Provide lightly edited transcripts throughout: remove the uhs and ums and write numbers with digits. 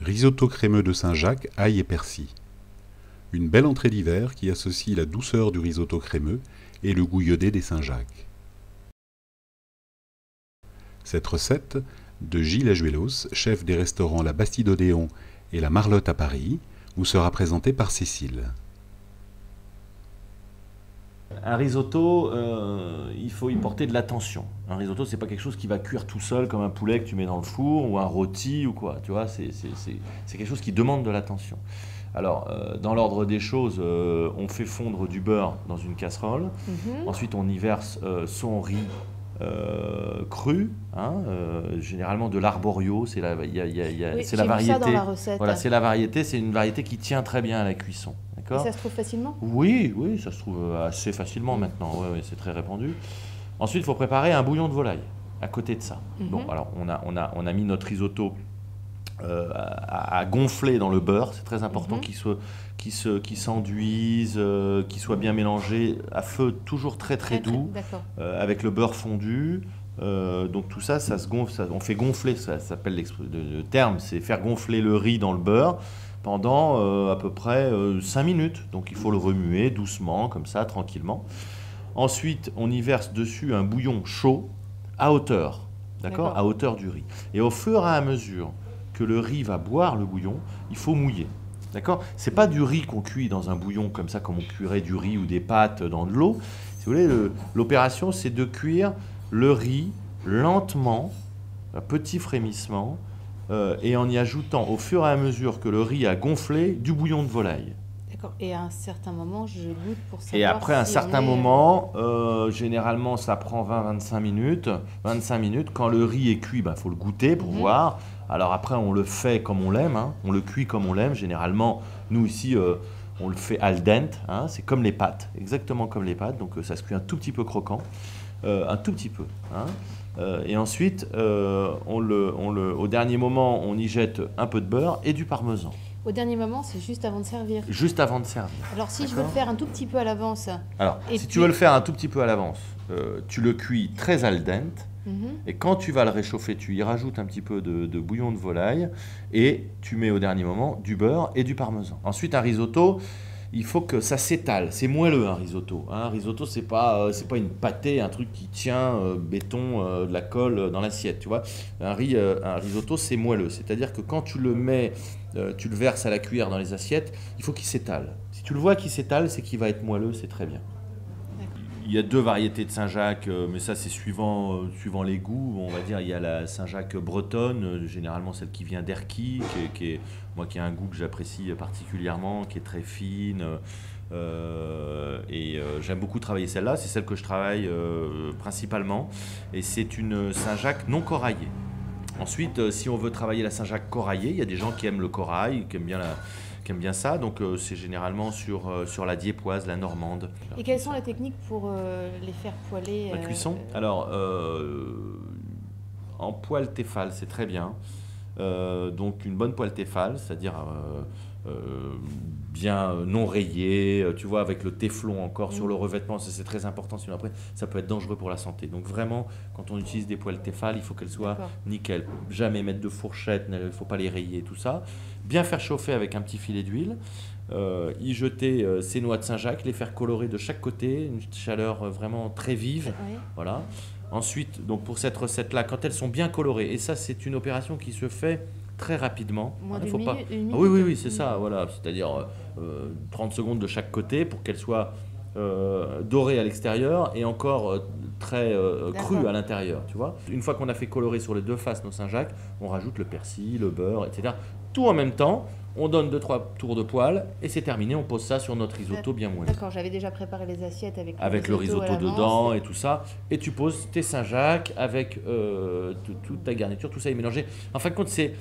Risotto crémeux de Saint-Jacques, ail et persil. Une belle entrée d'hiver qui associe la douceur du risotto crémeux et le goût iodé des Saint-Jacques. Cette recette, de Gilles Ajuelos, chef des restaurants La Bastide Odéon et La Marlotte à Paris, vous sera présentée par Cécile. Un risotto, il faut y porter de l'attention. Un risotto, c'est pas quelque chose qui va cuire tout seul comme un poulet que tu mets dans le four ou un rôti ou quoi. Tu vois, c'est quelque chose qui demande de l'attention. Alors, dans l'ordre des choses, on fait fondre du beurre dans une casserole. Ensuite, on y verse son riz cru, hein, généralement de l'arborio. C'est la, c'est la variété. Ça dans la recette. Voilà, c'est la variété. C'est une variété qui tient très bien à la cuisson. Et ça se trouve facilement? Oui, oui, ça se trouve assez facilement maintenant. Ouais, c'est très répandu. Ensuite, il faut préparer un bouillon de volaille à côté de ça. Bon, alors on a mis notre risotto à gonfler dans le beurre. C'est très important qu'il s'enduise, qu'il soit bien mélangé à feu toujours très doux, avec le beurre fondu. Donc tout ça, ça se gonfle, on fait gonfler, ça s'appelle le terme, c'est faire gonfler le riz dans le beurre pendant à peu près 5 minutes. Donc il faut le remuer doucement, comme ça, tranquillement. Ensuite, on y verse dessus un bouillon chaud à hauteur, d'accord, à hauteur du riz. Et au fur et à mesure que le riz va boire le bouillon, il faut mouiller. D'accord ? C'est pas du riz qu'on cuit dans un bouillon comme ça, comme on cuirait du riz ou des pâtes dans de l'eau. Si vous voulez, l'opération, c'est de cuire le riz lentement, à petit frémissement, et en y ajoutant au fur et à mesure que le riz a gonflé du bouillon de volaille. D'accord. Et à un certain moment, je goûte pour savoir. Et après un certain moment, généralement ça prend 20-25 minutes. 25 minutes, quand le riz est cuit, il faut le goûter pour voir. Alors après, on le fait comme on l'aime, hein. On le cuit comme on l'aime. Généralement, nous ici, on le fait al dente, hein. C'est comme les pâtes, exactement comme les pâtes. Donc ça se cuit un tout petit peu croquant, un tout petit peu, hein. Et ensuite, au dernier moment, on y jette un peu de beurre et du parmesan. Au dernier moment, c'est juste avant de servir. Juste avant de servir. Alors si je veux le faire un tout petit peu à l'avance. Alors, si tu veux le faire un tout petit peu à l'avance, tu le cuis très al dente. Et quand tu vas le réchauffer, tu y rajoutes un petit peu de bouillon de volaille et tu mets au dernier moment du beurre et du parmesan. Ensuite, un risotto, il faut que ça s'étale. C'est moelleux un risotto. Un risotto, c'est pas une pâtée, un truc qui tient béton, de la colle dans l'assiette. Tu vois, un risotto, c'est moelleux. C'est-à-dire que quand tu le mets, tu le verses à la cuillère dans les assiettes, il faut qu'il s'étale. Si tu le vois qu'il s'étale, c'est qu'il va être moelleux, c'est très bien. Il y a 2 variétés de Saint-Jacques, mais ça c'est suivant les goûts. On va dire il y a la Saint-Jacques bretonne, généralement celle qui vient d'Erquy, qui a un goût que j'apprécie particulièrement, qui est très fine. J'aime beaucoup travailler celle-là, c'est celle que je travaille principalement. Et c'est une Saint-Jacques non coraillée. Ensuite, si on veut travailler la Saint-Jacques coraillée, il y a des gens qui aiment le corail, qui aiment bien ça, donc c'est généralement sur la diépoise, la normande. Et quelles sont les techniques pour les faire poêler La cuisson. Alors, en poêle Tefal, c'est très bien. Donc une bonne poêle Tefal, c'est-à-dire bien non rayée, tu vois, avec le téflon encore sur le revêtement, c'est très important, sinon après ça peut être dangereux pour la santé. Donc vraiment, quand on utilise des poêles Tefal, il faut qu'elles soient nickel. Jamais mettre de fourchette, il ne faut pas les rayer, tout ça. Bien faire chauffer avec un petit filet d'huile, y jeter ces noix de Saint-Jacques, les faire colorer de chaque côté, une chaleur vraiment très vive, voilà. Ensuite, donc pour cette recette-là, quand elles sont bien colorées, et ça c'est une opération qui se fait très rapidement. Moins Il faut pas... Oui, c'est ça, voilà. C'est-à-dire 30 secondes de chaque côté pour qu'elles soient dorées à l'extérieur et encore très crues à l'intérieur, tu vois. Une fois qu'on a fait colorer sur les 2 faces nos Saint-Jacques, on rajoute le persil, le beurre, etc. Tout en même temps. On donne 2-3 tours de poêle et c'est terminé. On pose ça sur notre risotto bien moelleux. D'accord, j'avais déjà préparé les assiettes avec le risotto dedans et tout ça. Et tu poses tes Saint-Jacques avec toute ta garniture, tout ça est mélangé. En fin de compte, c'est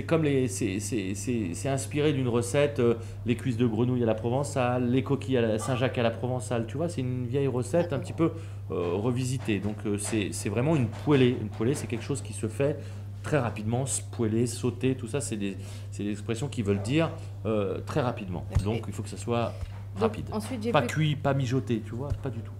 comme c'est inspiré d'une recette, les cuisses de grenouille à la provençale, les coquilles à la Saint-Jacques à la provençale. Tu vois, c'est une vieille recette un petit peu revisitée. Donc c'est vraiment une poêlée. Une poêlée, c'est quelque chose qui se fait très rapidement, poêler, sauter, tout ça, c'est des expressions qui veulent dire très rapidement. Donc il faut que ça soit rapide. Ensuite, pas cuit, pas mijoté, tu vois, pas du tout.